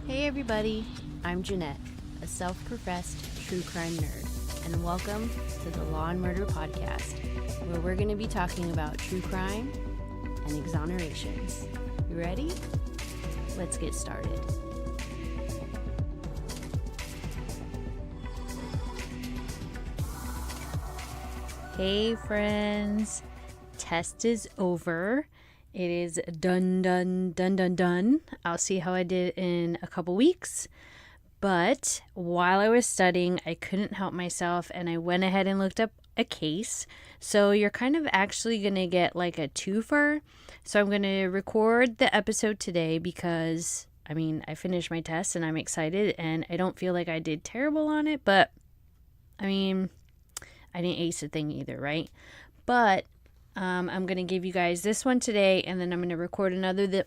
Hey everybody, I'm Jeanette, a self-professed true crime nerd, and welcome to the Law and Murder Podcast, where we're going to be talking about true crime and exonerations. You ready? Let's get started. Hey friends, test is over. It is done. I'll see how I did in a couple weeks. But while I was studying, I couldn't help myself and I went ahead and looked up a case. So you're kind of actually going to get like a twofer. So I'm going to record the episode today because, I finished my test and I'm excited and I don't feel like I did terrible on it. But, I didn't ace the thing either, right? But I'm going to give you guys this one today, and then I'm going to record another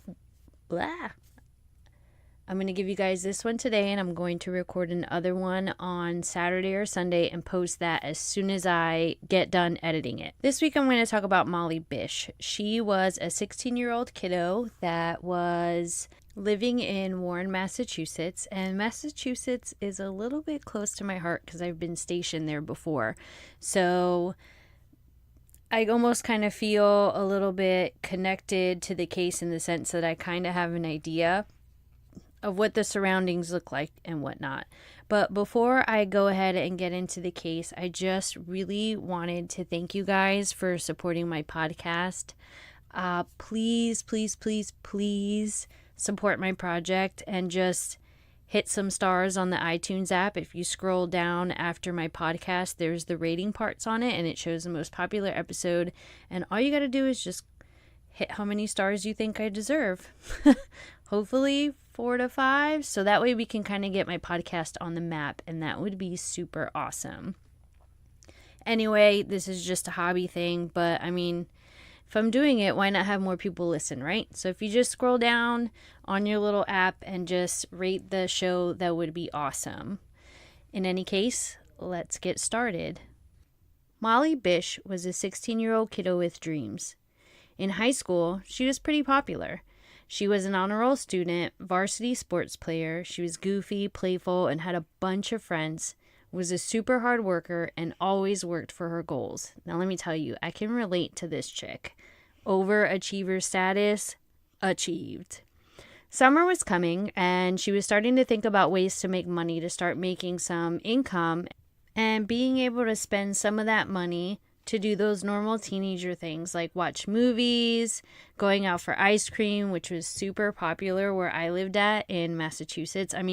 I'm going to give you guys this one today, and I'm going to record another one on Saturday or Sunday and post that as soon as I get done editing it. This week I'm going to talk about Molly Bish. She was a 16-year-old kiddo that was living in Warren, Massachusetts, and Massachusetts is a little bit close to my heart because I've been stationed there before. So I almost kind of feel a little bit connected to the case in the sense that I kind of have an idea of what the surroundings look like and whatnot. But before I go ahead and get into the case, I just really wanted to thank you guys for supporting my podcast. Please support my project and just hit some stars on the iTunes app. If you scroll down after my podcast, there's the rating parts on it and it shows the most popular episode. And all you got to do is just hit how many stars you think I deserve. Hopefully 4 to 5. So that way we can kind of get my podcast on the map, and that would be super awesome. Anyway, this is just a hobby thing, but if I'm doing it, why not have more people listen, right? So if you just scroll down on your little app and just rate the show, that would be awesome. In any case, let's get started. Molly Bish was a 16-year-old kiddo with dreams. In high school, she was pretty popular. She was an honor roll student, varsity sports player. She was goofy, playful, and had a bunch of friends. Was a super hard worker and always worked for her goals. Now let me tell you, I can relate to this chick. Overachiever status, achieved. Summer was coming and she was starting to think about ways to make money to start making some income and being able to spend some of that money to do those normal teenager things like watch movies, going out for ice cream, which was super popular where I lived at in Massachusetts. Oh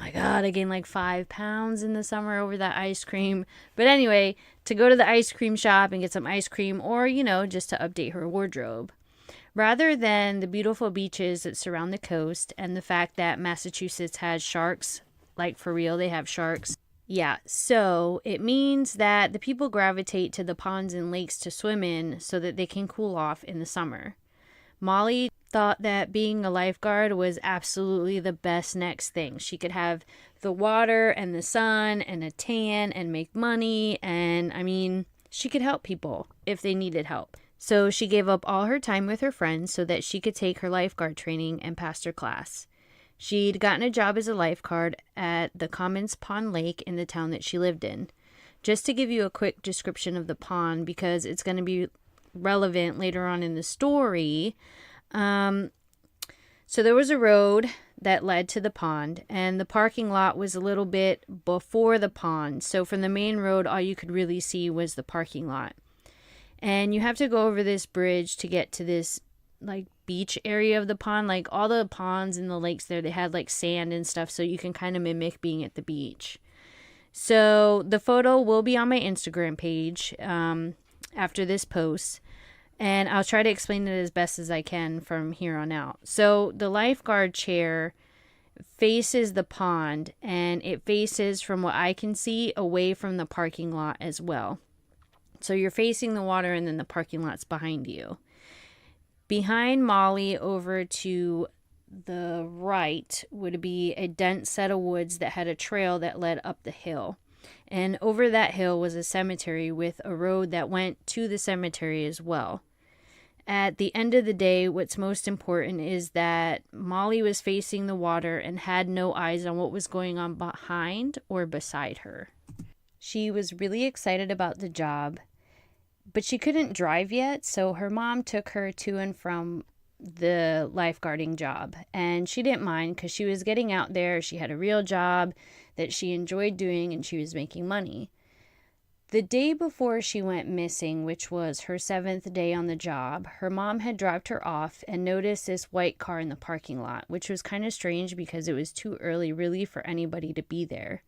my God, I gained like 5 pounds in the summer over that ice cream. But anyway, to go to the ice cream shop and get some ice cream or, just to update her wardrobe. Rather than the beautiful beaches that surround the coast and the fact that Massachusetts has sharks, like for real, they have sharks. Yeah, so it means that the people gravitate to the ponds and lakes to swim in so that they can cool off in the summer. Molly thought that being a lifeguard was absolutely the best next thing. She could have the water and the sun and a tan and make money, and she could help people if they needed help. So she gave up all her time with her friends so that she could take her lifeguard training and pass her class. She'd gotten a job as a lifeguard at the Commons Pond Lake in the town that she lived in. Just to give you a quick description of the pond, because it's going to be relevant later on in the story. So there was a road that led to the pond, and the parking lot was a little bit before the pond. So from the main road, all you could really see was the parking lot. And you have to go over this bridge to get to this beach area of the pond. Like all the ponds and the lakes there, they had like sand and stuff, so you can kind of mimic being at the beach. So the photo will be on my Instagram page after this post, and I'll try to explain it as best as I can from here on out. So the lifeguard chair faces the pond, and it faces, from what I can see, away from the parking lot as well. So you're facing the water and then the parking lot's behind you. Behind Molly, over to the right, would be a dense set of woods that had a trail that led up the hill. And over that hill was a cemetery with a road that went to the cemetery as well. At the end of the day, what's most important is that Molly was facing the water and had no eyes on what was going on behind or beside her. She was really excited about the job, but she couldn't drive yet, so her mom took her to and from the lifeguarding job. And she didn't mind because she was getting out there. She had a real job that she enjoyed doing and she was making money. The day before she went missing, which was her 7th day on the job, her mom had dropped her off and noticed this white car in the parking lot, which was kind of strange because it was too early really for anybody to be there.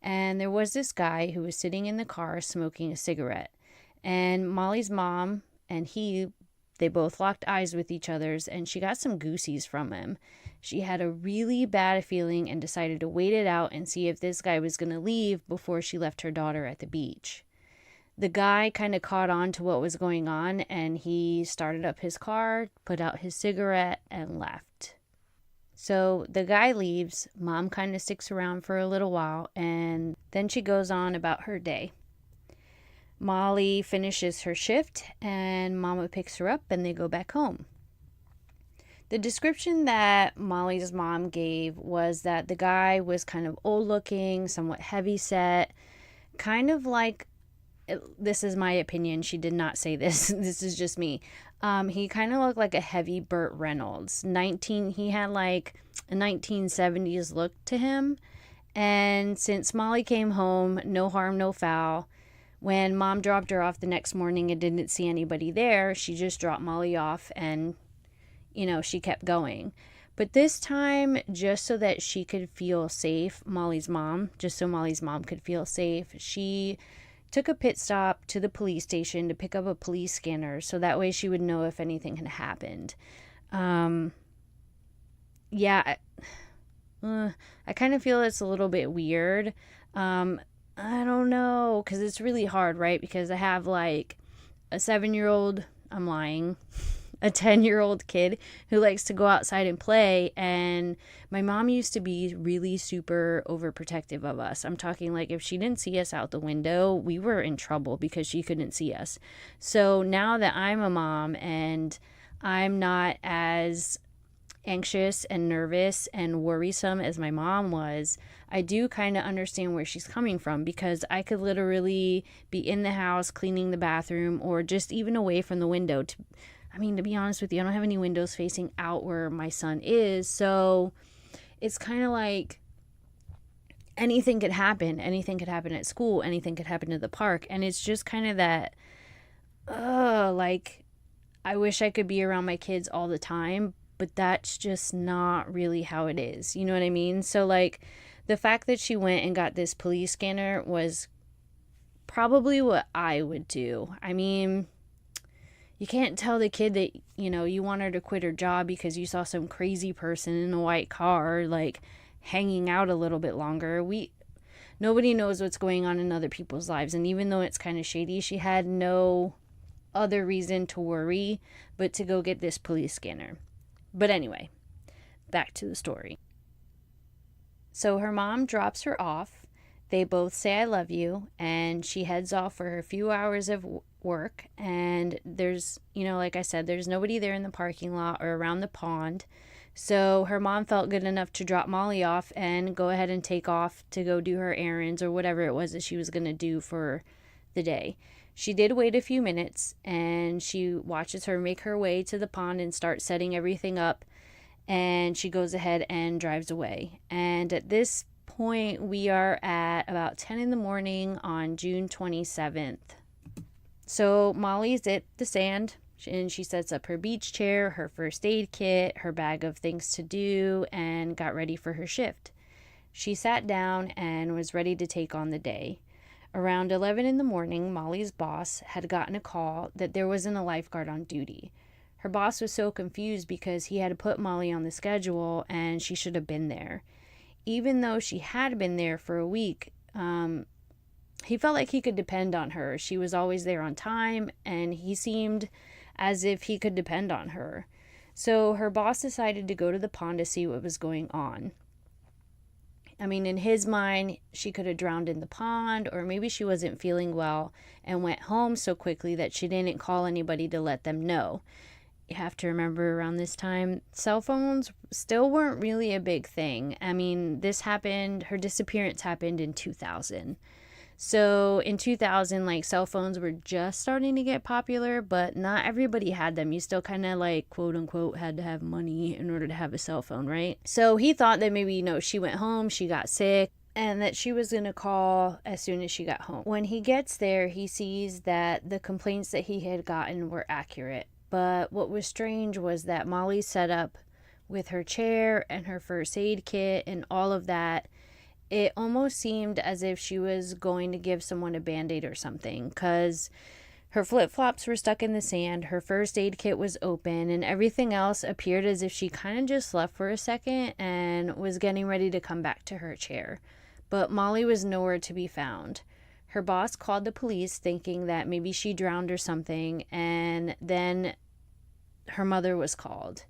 And there was this guy who was sitting in the car smoking a cigarette. And Molly's mom and they both locked eyes with each other's, and she got some goosies from him. She had a really bad feeling and decided to wait it out and see if this guy was going to leave before she left her daughter at the beach. The guy kind of caught on to what was going on, and he started up his car, put out his cigarette, and left. So the guy leaves. Mom kind of sticks around for a little while, and then she goes on about her day. Molly finishes her shift, and Mama picks her up, and they go back home. The description that Molly's mom gave was that the guy was kind of old looking, somewhat heavy set, kind of like, this is my opinion, she did not say this, this is just me. He kind of looked like a heavy Burt Reynolds. He had like a 1970s look to him. And since Molly came home, no harm, no foul, when Mom dropped her off the next morning and didn't see anybody there, she just dropped Molly off and she kept going. But this time, just so that she could feel safe, just so Molly's mom could feel safe, she took a pit stop to the police station to pick up a police scanner so that way she would know if anything had happened. I kind of feel it's a little bit weird. I don't know, because it's really hard, right? Because I have like a 7-year-old, I'm lying, a 10-year-old kid who likes to go outside and play, and my mom used to be really super overprotective of us. I'm talking like if she didn't see us out the window, we were in trouble because she couldn't see us. So now that I'm a mom and I'm not as anxious and nervous and worrisome as my mom was, I do kind of understand where she's coming from, because I could literally be in the house cleaning the bathroom or just even away from the window. To be honest with you, I don't have any windows facing out where my son is, so it's kind of like anything could happen. Anything could happen at school, anything could happen at the park, and it's just kind of that, like, I wish I could be around my kids all the time, but that's just not really how it is. You know what I mean? So, like, the fact that she went and got this police scanner was probably what I would do. I mean, you can't tell the kid that, you want her to quit her job because you saw some crazy person in a white car, like, hanging out a little bit longer. Nobody knows what's going on in other people's lives. And even though it's kind of shady, she had no other reason to worry but to go get this police scanner. But anyway, back to the story. So her mom drops her off. They both say, "I love you," and she heads off for her few hours of work. And there's, like I said, there's nobody there in the parking lot or around the pond. So her mom felt good enough to drop Molly off and go ahead and take off to go do her errands or whatever it was that she was going to do for the day. She did wait a few minutes, and she watches her make her way to the pond and start setting everything up, and she goes ahead and drives away. And at this point, we are at about 10 in the morning on June 27th. So Molly's at the sand, and she sets up her beach chair, her first aid kit, her bag of things to do, and got ready for her shift. She sat down and was ready to take on the day. Around 11 in the morning, Molly's boss had gotten a call that there wasn't a lifeguard on duty. Her boss was so confused because he had put Molly on the schedule and she should have been there. Even though she had been there for a week, he felt like he could depend on her. She was always there on time, and he seemed as if he could depend on her. So her boss decided to go to the pond to see what was going on. I mean, in his mind, she could have drowned in the pond, or maybe she wasn't feeling well and went home so quickly that she didn't call anybody to let them know. You have to remember, around this time, cell phones still weren't really a big thing. I mean, her disappearance happened in 2000. So in 2000, like, cell phones were just starting to get popular, but not everybody had them. You still kind of, like, quote unquote, had to have money in order to have a cell phone, right? So he thought that maybe, she went home, she got sick, and that she was going to call as soon as she got home. When he gets there, he sees that the complaints that he had gotten were accurate. But what was strange was that Molly set up with her chair and her first aid kit and all of that. It almost seemed as if she was going to give someone a Band-Aid or something, because her flip-flops were stuck in the sand, her first aid kit was open, and everything else appeared as if she kind of just left for a second and was getting ready to come back to her chair. But Molly was nowhere to be found. Her boss called the police thinking that maybe she drowned or something, and then her mother was called.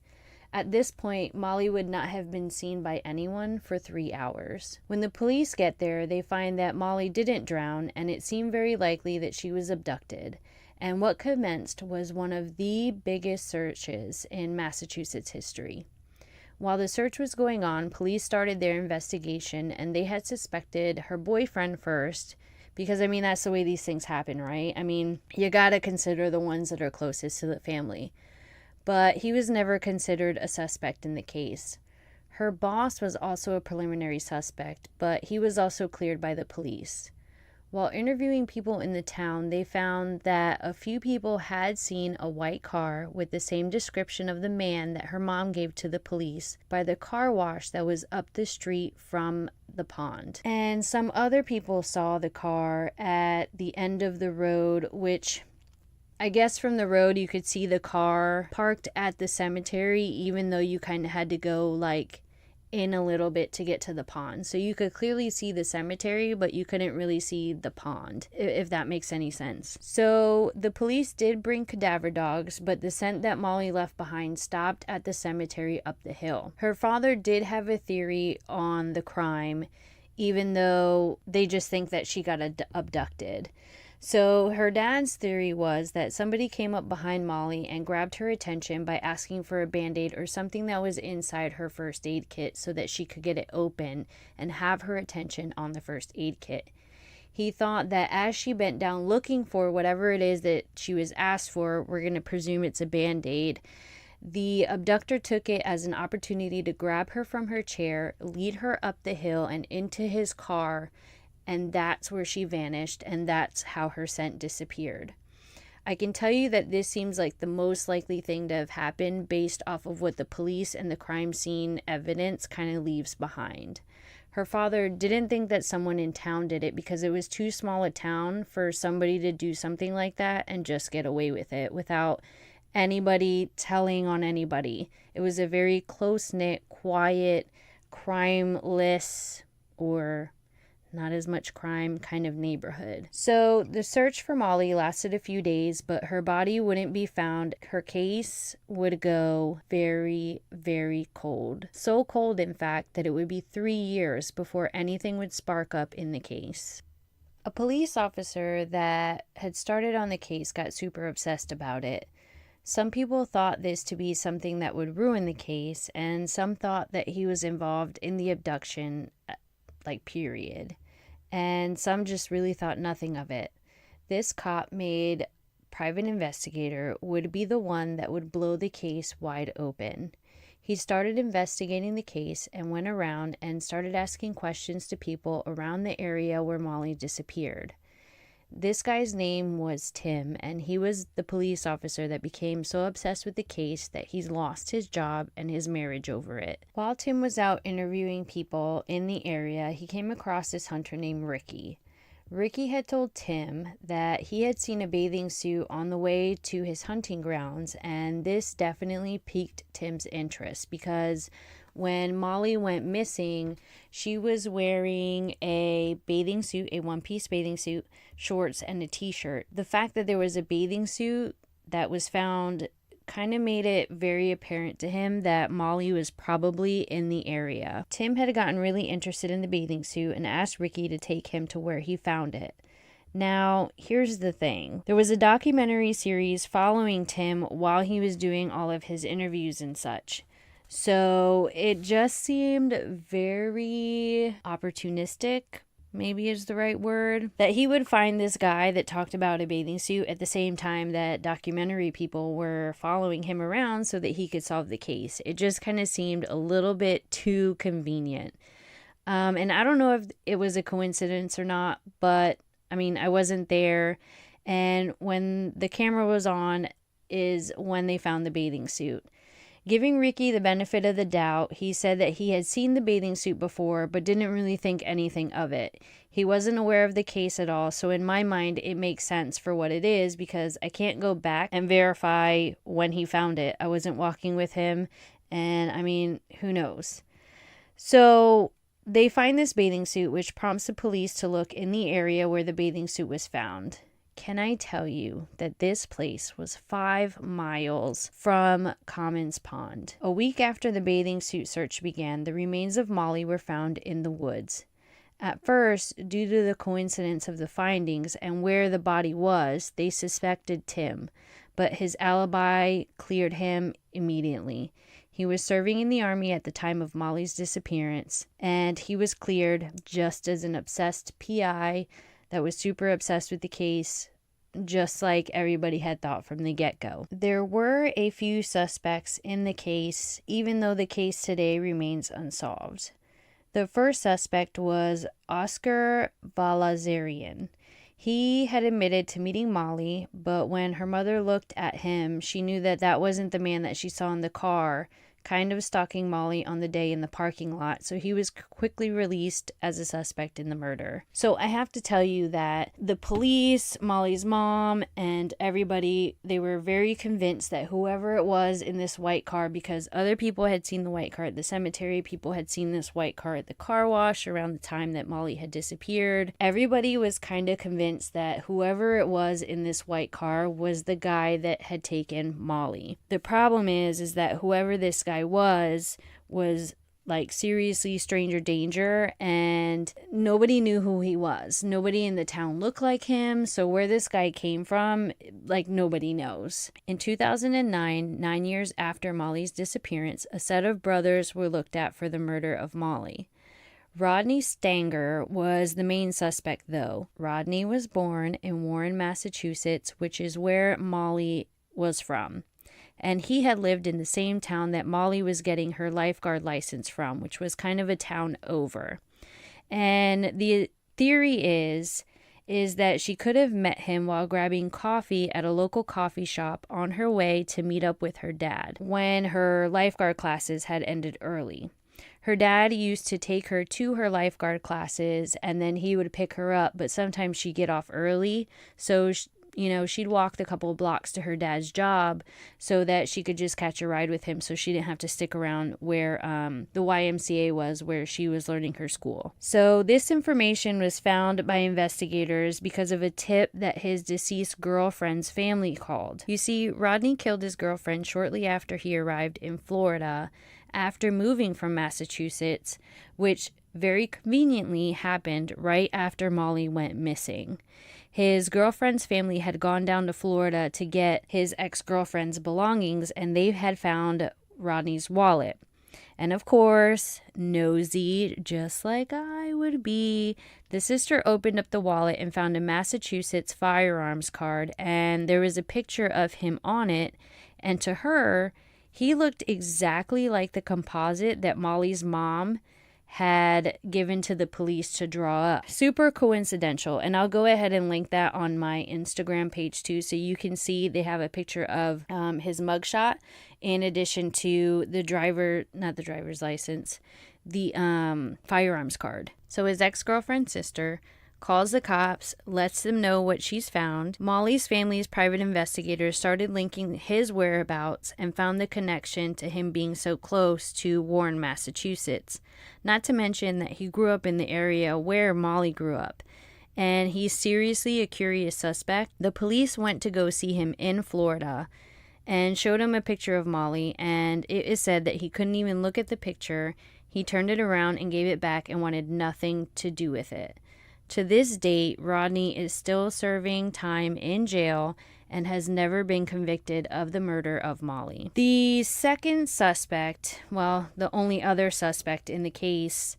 At this point, Molly would not have been seen by anyone for 3 hours. When the police get there, they find that Molly didn't drown, and it seemed very likely that she was abducted. And what commenced was one of the biggest searches in Massachusetts history. While the search was going on, police started their investigation, and they had suspected her boyfriend first, because, I mean, that's the way these things happen, right? I mean, you gotta consider the ones that are closest to the family. But he was never considered a suspect in the case. Her boss was also a preliminary suspect, but he was also cleared by the police. While interviewing people in the town, they found that a few people had seen a white car with the same description of the man that her mom gave to the police by the car wash that was up the street from the pond. And some other people saw the car at the end of the road, which, I guess from the road you could see the car parked at the cemetery, even though you kind of had to go, like, in a little bit to get to the pond. So you could clearly see the cemetery, but you couldn't really see the pond, if that makes any sense. So the police did bring cadaver dogs, but the scent that Molly left behind stopped at the cemetery up the hill. Her father did have a theory on the crime, even though they just think that she got abducted. So her dad's theory was that somebody came up behind Molly and grabbed her attention by asking for a Band-Aid or something that was inside her first aid kit so that she could get it open and have her attention on the first aid kit. He thought that as she bent down looking for whatever it is that she was asked for, we're going to presume it's a Band-Aid, the abductor took it as an opportunity to grab her from her chair, lead her up the hill and into his car, and that's where she vanished, and that's how her scent disappeared. I can tell you that this seems like the most likely thing to have happened based off of what the police and the crime scene evidence kind of leaves behind. Her father didn't think that someone in town did it because it was too small a town for somebody to do something like that and just get away with it without anybody telling on anybody. It was a very close-knit, quiet, crimeless, or not as much crime kind of neighborhood. So the search for Molly lasted a few days, but her body wouldn't be found. Her case would go very, very cold. So cold, in fact, that it would be 3 years before anything would spark up in the case. A police officer that had started on the case got super obsessed about it. Some people thought this to be something that would ruin the case, and some thought that he was involved in the abduction, period. And some just really thought nothing of it. This cop made private investigator would be the one that would blow the case wide open. He started investigating the case and went around and started asking questions to people around the area where Molly disappeared. This guy's name was Tim, and he was the police officer that became so obsessed with the case that he's lost his job and his marriage over it. While Tim was out interviewing people in the area, he came across this hunter named Ricky. Ricky had told Tim that he had seen a bathing suit on the way to his hunting grounds, and this definitely piqued Tim's interest because when Molly went missing, she was wearing a bathing suit, a one-piece bathing suit, shorts, and a t-shirt. The fact that there was a bathing suit that was found kind of made it very apparent to him that Molly was probably in the area. Tim had gotten really interested in the bathing suit and asked Ricky to take him to where he found it. Now, here's the thing. There was a documentary series following Tim while he was doing all of his interviews and such. So it just seemed very opportunistic, maybe is the right word, that he would find this guy that talked about a bathing suit at the same time that documentary people were following him around so that he could solve the case. It just kind of seemed a little bit too convenient. And I don't know if it was a coincidence or not, but I mean, I wasn't there. And when the camera was on is when they found the bathing suit. Giving Ricky the benefit of the doubt, he said that he had seen the bathing suit before, but didn't really think anything of it. He wasn't aware of the case at all, so in my mind, it makes sense for what it is because I can't go back and verify when he found it. I wasn't walking with him, and I mean, who knows? So they find this bathing suit, which prompts the police to look in the area where the bathing suit was found. Can I tell you that this place was 5 miles from Commons Pond? A week after the bathing suit search began, the remains of Molly were found in the woods. At first, due to the coincidence of the findings and where the body was, they suspected Tim, but his alibi cleared him immediately. He was serving in the Army at the time of Molly's disappearance, and he was cleared just as an obsessed PI that was super obsessed with the case, just like everybody had thought from the get-go. There were a few suspects in the case, even though the case today remains unsolved. The first suspect was Oscar Valazarian. He had admitted to meeting Molly, but when her mother looked at him, she knew that that wasn't the man that she saw in the car, kind of stalking Molly on the day in the parking lot, so he was quickly released as a suspect in the murder. So I have to tell you that the police, Molly's mom, and everybody, they were very convinced that whoever it was in this white car, because other people had seen the white car at the cemetery, people had seen this white car at the car wash around the time that Molly had disappeared. Everybody was kind of convinced that whoever it was in this white car was the guy that had taken Molly. The problem is that whoever this guy was like seriously stranger danger, and nobody knew who he was. Nobody in the town looked like him, so where this guy came from, like, nobody knows. In 2009, 9 years after Molly's disappearance, a set of brothers were looked at for the murder of Molly. Rodney Stanger was the main suspect, though. Rodney was born in Warren, Massachusetts, which is where Molly was from. And he had lived in the same town that Molly was getting her lifeguard license from, which was kind of a town over. And the theory is that she could have met him while grabbing coffee at a local coffee shop on her way to meet up with her dad when her lifeguard classes had ended early. Her dad used to take her to her lifeguard classes, and then he would pick her up, but sometimes she'd get off early, so she'd walk the couple of blocks to her dad's job so that she could just catch a ride with him so she didn't have to stick around where the YMCA was, where she was learning her school. So this information was found by investigators because of a tip that his deceased girlfriend's family called. You see, Rodney killed his girlfriend shortly after he arrived in Florida after moving from Massachusetts, which very conveniently happened right after Molly went missing. His girlfriend's family had gone down to Florida to get his ex-girlfriend's belongings, and they had found Rodney's wallet. And of course, nosy, just like I would be, the sister opened up the wallet and found a Massachusetts firearms card, and there was a picture of him on it, and to her, he looked exactly like the composite that Molly's mom had given to the police to draw up. Super coincidental, and I'll go ahead and link that on my Instagram page too, so you can see they have a picture of his mugshot in addition to the firearms card. So his ex-girlfriend's sister calls the cops, lets them know what she's found. Molly's family's private investigators started linking his whereabouts and found the connection to him being so close to Warren, Massachusetts. Not to mention that he grew up in the area where Molly grew up. And he's seriously a curious suspect. The police went to go see him in Florida, and showed him a picture of Molly, and it is said that he couldn't even look at the picture. He turned it around and gave it back and wanted nothing to do with it. To this date, Rodney is still serving time in jail and has never been convicted of the murder of Molly. The second suspect, well, the only other suspect in the case,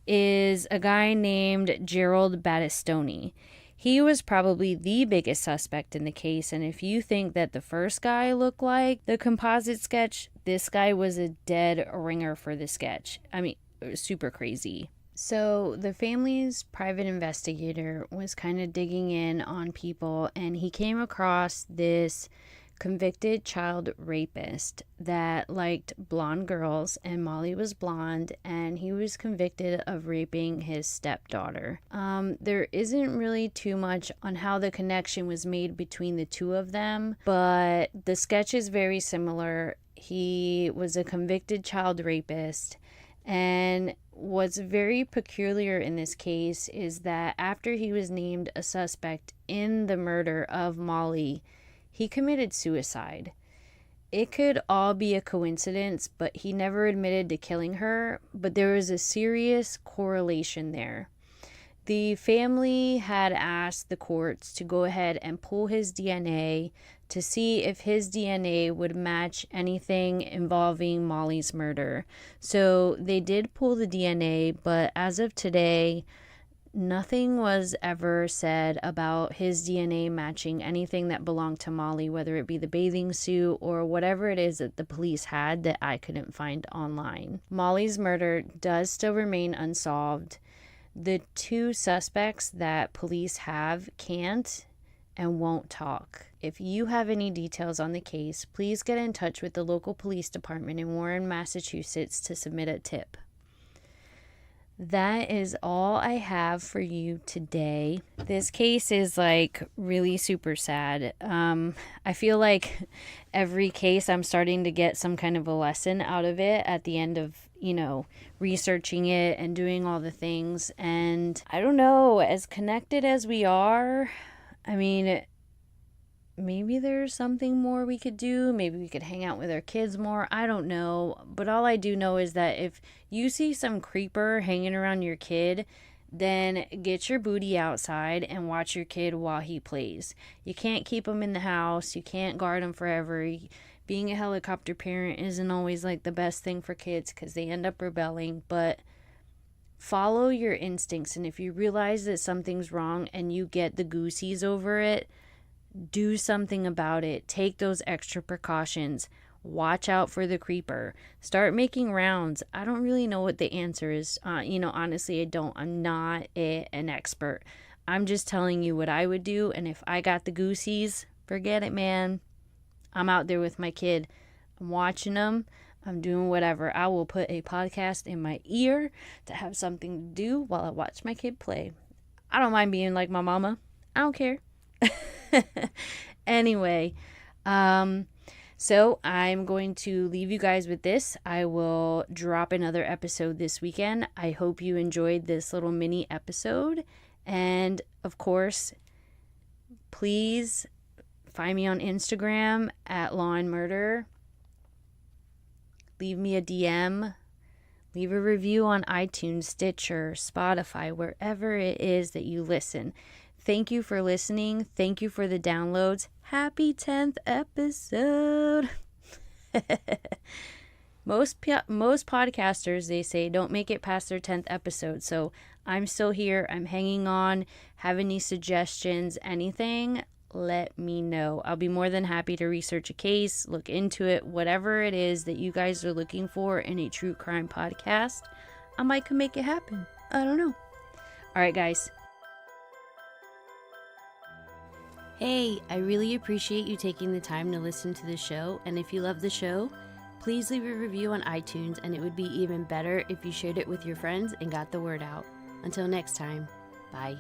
is a guy named Gerald Battistoni. He was probably the biggest suspect in the case, and if you think that the first guy looked like the composite sketch, this guy was a dead ringer for the sketch. I mean, it was super crazy. So the family's private investigator was kind of digging in on people, and he came across this convicted child rapist that liked blonde girls, and Molly was blonde, and he was convicted of raping his stepdaughter. There isn't really too much on how the connection was made between the two of them, but the sketch is very similar. He was a convicted child rapist, and what's very peculiar in this case is that after he was named a suspect in the murder of Molly, he committed suicide. It could all be a coincidence, but he never admitted to killing her, but there was a serious correlation there. The family had asked the courts to go ahead and pull his DNA to see if his DNA would match anything involving Molly's murder. So they did pull the DNA, but as of today, nothing was ever said about his DNA matching anything that belonged to Molly, whether it be the bathing suit or whatever it is that the police had that I couldn't find online. Molly's murder does still remain unsolved. The two suspects that police have can't and won't talk. If you have any details on the case, please get in touch with the local police department in Warren, Massachusetts to submit a tip. That is all I have for you today. This case is like really super sad. I feel like every case I'm starting to get some kind of a lesson out of it at the end of, researching it and doing all the things. And I don't know, as connected as we are, I mean, maybe there's something more we could do. Maybe we could hang out with our kids more. I don't know. But all I do know is that if you see some creeper hanging around your kid, then get your booty outside and watch your kid while he plays. You can't keep him in the house. You can't guard him forever. Being a helicopter parent isn't always like the best thing for kids because they end up rebelling. But follow your instincts. And if you realize that something's wrong and you get the goosies over it, do something about it. Take those extra precautions. Watch out for the creeper. Start making rounds. I don't really know what the answer is. Honestly, I don't. I'm not an expert. I'm just telling you what I would do. And if I got the goosies, forget it, man. I'm out there with my kid. I'm watching them. I'm doing whatever. I will put a podcast in my ear to have something to do while I watch my kid play. I don't mind being like my mama. I don't care. Anyway, so I'm going to leave you guys with this. I will drop another episode this weekend. I hope you enjoyed this little mini episode. And of course, please find me on Instagram at Law and Murder. Leave me a DM. Leave a review on iTunes, Stitcher, Spotify, wherever it is that you listen. Thank you for listening. Thank you for the downloads. Happy 10th episode. Most podcasters, they say, don't make it past their 10th episode. So I'm still here. I'm hanging on. Have any suggestions, anything, let me know. I'll be more than happy to research a case, look into it, whatever it is that you guys are looking for in a true crime podcast. I might can make it happen. I don't know. All right, guys. Hey, I really appreciate you taking the time to listen to the show, and if you love the show, please leave a review on iTunes, and it would be even better if you shared it with your friends and got the word out. Until next time, bye.